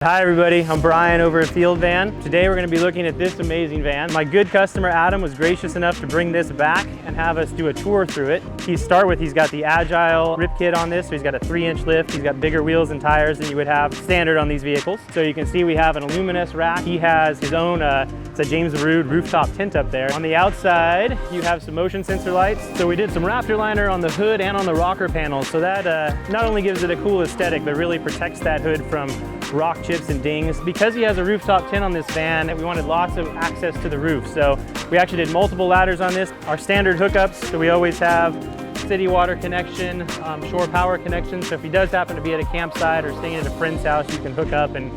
Hi everybody, I'm Brian over at Field Van. Today we're going to be looking at this amazing van. My good customer Adam was gracious enough to bring this back and have us do a tour through it. He's got the Agile rip kit on this, so he's got a 3-inch lift. He's got bigger wheels and tires than you would have standard on these vehicles. So you can see we have an Aluminess rack. He has his own, it's a James Baroud rooftop tint up there. On the outside, you have some motion sensor lights. So we did some Raptor liner on the hood and on the rocker panels. So that not only gives it a cool aesthetic, but really protects that hood from rock chips and dings. Because he has a rooftop tint on this van, we wanted lots of access to the roof. So we actually did multiple ladders on this. Our standard hookups, so we always have city water connection, shore power connection. So if he does happen to be at a campsite or staying at a friend's house, you can hook up and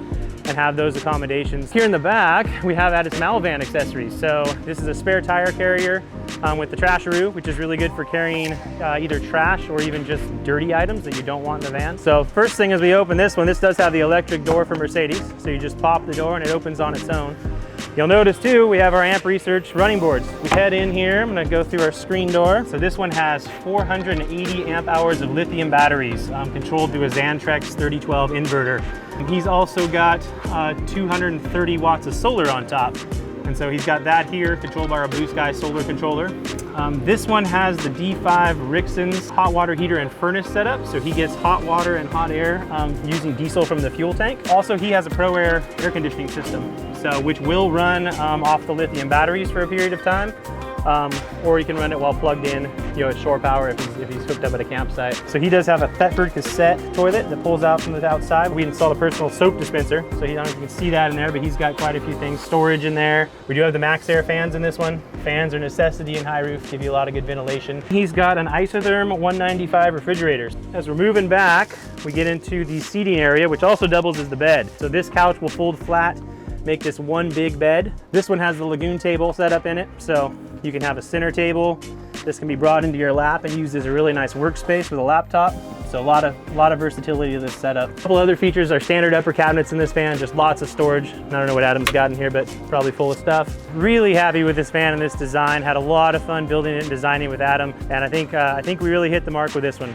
have those accommodations. Here in the back, we have added some van accessories. So this is a spare tire carrier with the trasharoo, which is really good for carrying either trash or even just dirty items that you don't want in the van. So first thing as we open this one, this does have the electric door for Mercedes. So you just pop the door and it opens on its own. You'll notice too, we have our amp research running boards. We head in here, I'm gonna go through our screen door. So this one has 480 amp hours of lithium batteries controlled through a Xantrex 3012 inverter. And he's also got 230 watts of solar on top. And so he's got that here, controlled by our Blue Sky solar controller. This one has the D5 Rixon's hot water heater and furnace setup. So he gets hot water and hot air using diesel from the fuel tank. Also, he has a Pro Air air conditioning system, so which will run off the lithium batteries for a period of time. Or you can run it while plugged in, at shore power if he's hooked up at a campsite. So he does have a Thetford Cassette toilet that pulls out from the outside. We installed a personal soap dispenser, so I don't know if you can see that in there, but he's got quite a few things. Storage in there. We do have the Max Air fans in this one. Fans are a necessity in high roof, give you a lot of good ventilation. He's got an isotherm 195 refrigerators. As we're moving back, we get into the seating area, which also doubles as the bed. So this couch will fold flat, make this one big bed. This one has the Lagun table set up in it, so you can have a center table. This can be brought into your lap and used as a really nice workspace with a laptop. So a lot of versatility to this setup. A couple other features are standard upper cabinets in this van, just lots of storage. I don't know what Adam's got in here, but probably full of stuff. Really happy with this van and this design. Had a lot of fun building it and designing with Adam. And I think we really hit the mark with this one.